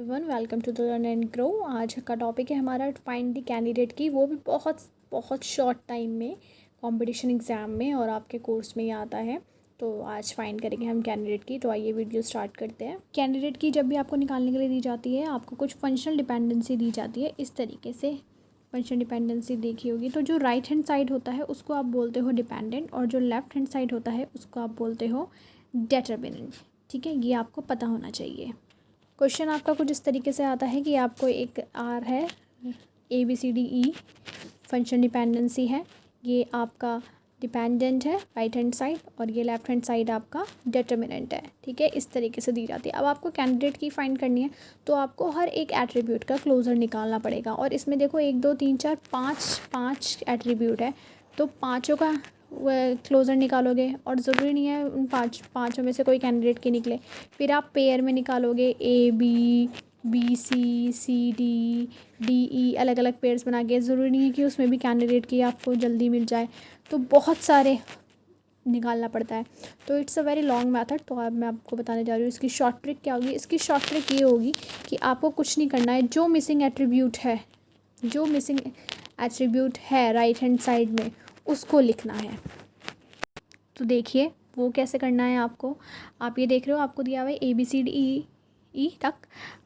Everyone, welcome to the learn and grow. आज का topic है हमारा फाइंड द कैंडिडेट की, वो भी बहुत बहुत शॉर्ट टाइम में कंपटीशन एग्ज़ाम में और आपके कोर्स में ही आता है। तो आज फाइंड करेंगे हम कैंडिडेट की। तो आइए वीडियो स्टार्ट करते हैं। कैंडिडेट की जब भी आपको निकालने के लिए दी जाती है, आपको कुछ फंक्शनल डिपेंडेंसी दी जाती है। इस तरीके से फंक्शनल डिपेंडेंसी देखी होगी। तो जो राइट हैंड साइड होता है उसको आप बोलते हो डिपेंडेंट, और जो लेफ्ट हैंड साइड होता है उसको आप बोलते हो डिटरमिनेंट। ठीक है, ये आपको पता होना चाहिए। क्वेश्चन आपका कुछ इस तरीके से आता है कि आपको एक आर है, ABCDE फंक्शन डिपेंडेंसी है, ये आपका डिपेंडेंट है राइट हैंड साइड, और ये लेफ्ट हैंड साइड आपका डिटरमिनेंट है। ठीक है, इस तरीके से दी जाती है। अब आपको कैंडिडेट की फाइंड करनी है, तो आपको हर एक एट्रीब्यूट का क्लोजर निकालना पड़ेगा। और इसमें देखो 1 2 3 4 5 एट्रीब्यूट है, तो पाँचों का क्लोज़र निकालोगे, और ज़रूरी नहीं है उन पाँचों में से कोई कैंडिडेट के निकले। फिर आप पेयर में निकालोगे, ABBCCD अलग अलग पेयर्स बना के। ज़रूरी नहीं है कि उसमें भी कैंडिडेट की आपको जल्दी मिल जाए, तो बहुत सारे निकालना पड़ता है। तो it's a very long method. तो अब मैं आपको बताने जा रही हूँ इसकी शॉर्ट ट्रिक क्या होगी। इसकी शॉर्ट ट्रिक ये होगी कि आपको कुछ नहीं करना है, जो मिसिंग एट्रीब्यूट है राइट हैंड साइड में उसको लिखना है। तो देखिए वो कैसे करना है आपको। आप ये देख रहे हो, आपको दिया हुआ है ABCDE तक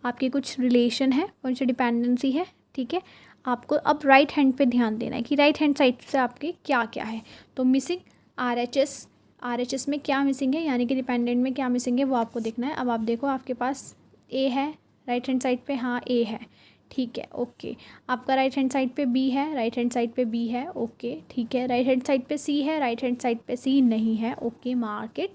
आपके कुछ रिलेशन है, कौन सी डिपेंडेंसी है। ठीक है, आपको अब राइट हैंड पे ध्यान देना है कि राइट हैंड साइड से आपके क्या क्या है। तो मिसिंग RHS में क्या मिसिंग है, यानी कि डिपेंडेंट में क्या मिसिंग है, वो आपको देखना है। अब आप देखो, आपके पास A है राइट हैंड साइड पे, हाँ A है, ठीक है, ओके। आपका राइट हैंड साइड पे B है, राइट हैंड साइड पे B है, ओके, ठीक है। राइट हैंड साइड पे C है, राइट हैंड साइड पे C नहीं है, okay, mark it.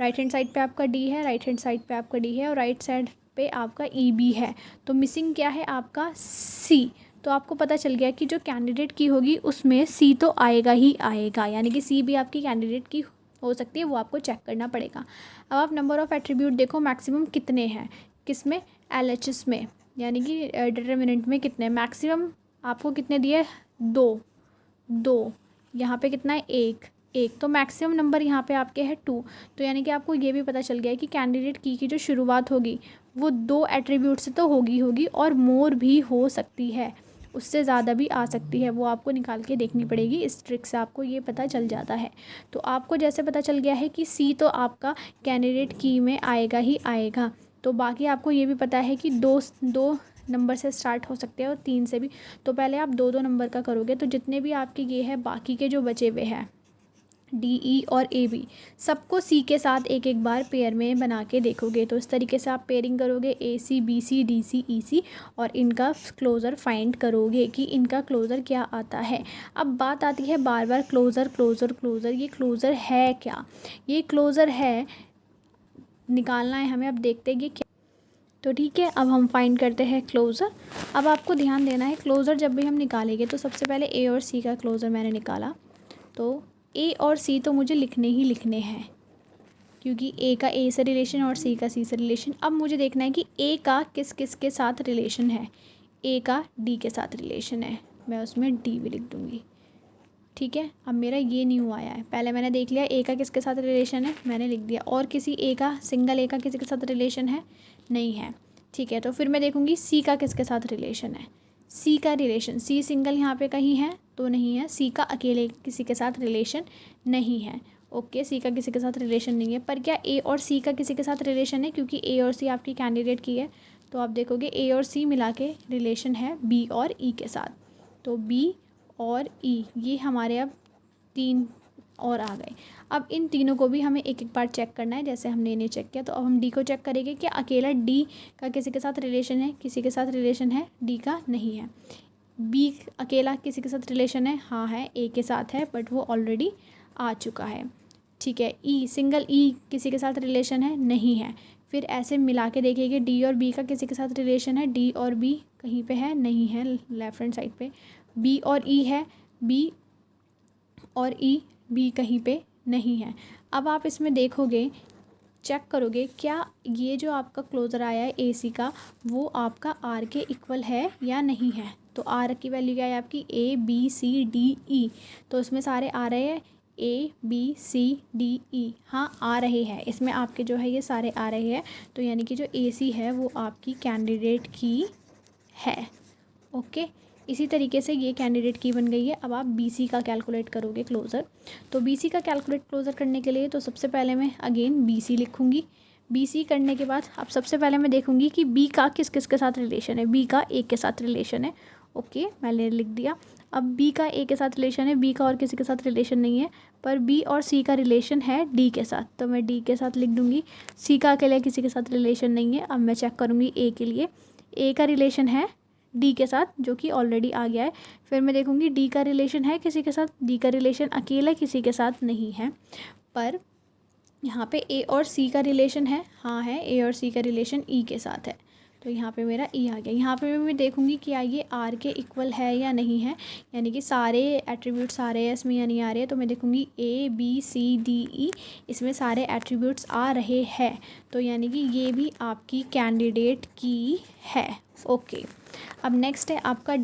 Right hand side पे आपका D है, राइट हैंड साइड पे आपका D है, और राइट साइड पे आपका EB है। तो मिसिंग क्या है आपका C। तो आपको पता चल गया कि जो कैंडिडेट की होगी उसमें C तो आएगा ही आएगा, यानी कि C भी आपकी कैंडिडेट की हो सकती है, वो आपको चेक करना पड़ेगा। अब आप नंबर ऑफ़ एट्रीब्यूट देखो मैक्सिमम कितने हैं, किस में, LHS में, यानी कि डिटरमिनेंट में कितने मैक्सिमम आपको कितने दिए, 2। यहाँ पे कितना है, 1। तो मैक्सिमम नंबर यहाँ पे आपके है 2। तो यानी कि आपको ये भी पता चल गया है कि कैंडिडेट की जो शुरुआत होगी वो 2 एट्रीब्यूट से तो होगी और मोर भी हो सकती है, उससे ज़्यादा भी आ सकती है। वो आपको निकाल के देखनी पड़ेगी। इस ट्रिक से आपको ये पता चल जाता है। तो आपको जैसे पता चल गया है कि C तो आपका कैंडिडेट की में आएगा ही आएगा, तो बाकी आपको ये भी पता है कि दो नंबर से स्टार्ट हो सकते हैं और 3 से भी। तो पहले आप 2 नंबर का करोगे, तो जितने भी आपके ये है बाकी के जो बचे हुए हैं DE और AB, सबको C के साथ एक एक बार पेयर में बना के देखोगे। तो इस तरीके से आप पेयरिंग करोगे AC BC DC EC, और इनका क्लोज़र फाइंड करोगे कि इनका क्लोज़र क्या आता है। अब बात आती है बार बार क्लोज़र। ये क्लोज़र है क्या, ये क्लोज़र है, निकालना है हमें। अब देखते हैं ये क्या। तो ठीक है, अब हम फाइंड करते हैं क्लोज़र। अब आपको ध्यान देना है, क्लोज़र जब भी हम निकालेंगे तो सबसे पहले A और C का क्लोज़र मैंने निकाला, तो A और C तो मुझे लिखने ही लिखने हैं, क्योंकि A का A से रिलेशन और C का C से रिलेशन। अब मुझे देखना है कि A का किस किस के साथ रिलेशन है। A का D के साथ रिलेशन है, मैं उसमें D भी लिख दूँगी। ठीक है, अब मेरा ये न्यू आया है। पहले मैंने देख लिया A का किसके साथ रिलेशन है, मैंने लिख दिया। और किसी सिंगल A का किसी के साथ रिलेशन है, नहीं है। ठीक है, तो फिर मैं देखूँगी C का किसके साथ रिलेशन है। C का रिलेशन, C सिंगल यहाँ पे कहीं है तो नहीं है, C का अकेले किसी के साथ रिलेशन नहीं है। ओके, C का किसी के साथ रिलेशन नहीं है, पर क्या A और C का किसी के साथ रिलेशन है, क्योंकि A और C आपकी कैंडिडेट की है। तो आप देखोगे A और C मिला के रिलेशन है B और E के साथ। तो B और E ये हमारे अब 3 और आ गए। अब इन तीनों को भी हमें एक एक बार चेक करना है, जैसे हमने इन्हें चेक किया। तो अब हम D को चेक करेंगे कि अकेला D का किसी के साथ रिलेशन है, किसी के साथ रिलेशन है, D का नहीं है। B अकेला किसी के साथ रिलेशन है, हाँ है, A के साथ है, बट वो ऑलरेडी आ चुका है। ठीक है, सिंगल E किसी के साथ रिलेशन है, नहीं है। फिर ऐसे मिला के देखिए D और B का किसी के साथ रिलेशन है, D और B कहीं पे है, नहीं है, लेफ्ट हैंड साइड पे। B और E है, B और E B कहीं पे नहीं है। अब आप इसमें देखोगे, चेक करोगे, क्या ये जो आपका क्लोज़र आया है AC का, वो आपका R के इक्वल है या नहीं है। तो R की वैल्यू क्या है आपकी, A B C D E, तो इसमें सारे आ रहे हैं ABCDE, हाँ आ रहे हैं, इसमें आपके जो है ये सारे आ रहे हैं, तो यानी कि जो AC है वो आपकी कैंडिडेट की है। ओके, इसी तरीके से ये कैंडिडेट की बन गई है। अब आप BC का कैलकुलेट करोगे क्लोज़र। तो BC का कैलकुलेट क्लोज़र करने के लिए तो सबसे पहले मैं अगेन BC लिखूँगी। BC करने के बाद अब सबसे पहले मैं देखूँगी कि B का किस किस के साथ रिलेशन है। B का A के साथ रिलेशन है। ओके, मैंने लिख दिया। अब B का A के साथ रिलेशन है, B का और किसी के साथ रिलेशन नहीं है, पर B और C का रिलेशन है D के साथ, तो मैं D के साथ लिख दूँगी। C का अकेले किसी के साथ रिलेशन नहीं है। अब मैं चेक करूँगी A के लिए, A का रिलेशन है D के साथ, जो कि ऑलरेडी आ गया है। फिर मैं देखूँगी D का रिलेशन है किसी के साथ, D का रिलेशन अकेला किसी के साथ नहीं है, पर यहाँ पे A और C का रिलेशन है, हाँ है, A और C का रिलेशन E के साथ है, तो यहाँ पे मेरा E आ गया। यहाँ पे मैं देखूँगी कि क्या ये R के इक्वल है या नहीं है, यानी कि सारे एट्रीब्यूट्स आ रहे हैं इसमें या नहीं आ रहे हैं, तो मैं देखूँगी ABCDE, इसमें सारे एट्रीब्यूट्स आ रहे हैं, तो यानी कि ये भी आपकी कैंडिडेट की है। ओके, अब नेक्स्ट है आपका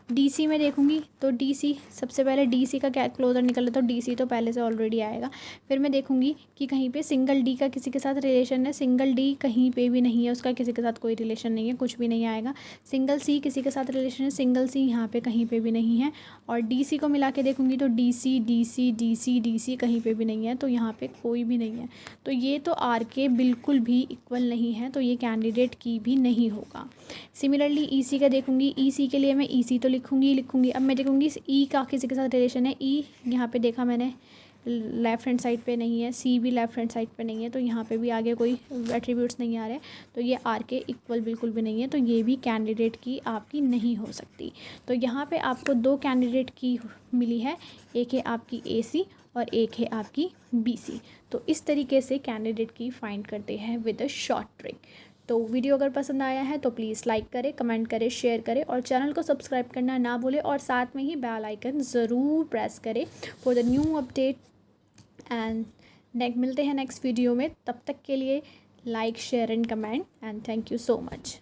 DC में देखूँगी तो DC सबसे पहले DC का क्या क्लोजर निकल रहा, तो DC तो पहले से ऑलरेडी आएगा। फिर मैं देखूँगी कि कहीं पे सिंगल D का किसी के साथ रिलेशन है, सिंगल D कहीं पे भी नहीं है, उसका किसी के साथ कोई रिलेशन नहीं है, कुछ भी नहीं आएगा। सिंगल C किसी के साथ रिलेशन है, सिंगल C यहाँ पे कहीं पे भी नहीं है। और DC को मिला के देखूँगी तो DC कहीं पर भी नहीं है, तो यहाँ पर कोई भी नहीं है, तो ये तो R के बिल्कुल भी इक्वल नहीं है, तो ये कैंडिडेट की भी नहीं होगा। सिमिलरली EC का देखूँगी, EC के लिए मैं EC तो लिखूँगी। अब मैं देखूँगी E का किसी के साथ रिलेशन है, E यहाँ पे देखा मैंने लेफ़्ट हैंड साइड पे नहीं है, C भी लेफ़्ट हैंड साइड पे नहीं है, तो यहाँ पे भी आगे कोई एट्रीब्यूट्स नहीं आ रहे, तो ये R के इक्वल बिल्कुल भी नहीं है, तो ये भी कैंडिडेट की आपकी नहीं हो सकती। तो यहाँ पे आपको दो कैंडिडेट की मिली है, एक है आपकी AC और एक है आपकी BC। तो इस तरीके से कैंडिडेट की फाइंड करते हैं विद अ शॉर्ट ट्रिक। तो वीडियो अगर पसंद आया है तो प्लीज़ लाइक करें, कमेंट करें, शेयर करें और चैनल को सब्सक्राइब करना ना भूलें और साथ में ही बेल आइकन ज़रूर प्रेस करें for the new update. And मिलते हैं नेक्स्ट वीडियो में, तब तक के लिए like, share and comment and thank you so much.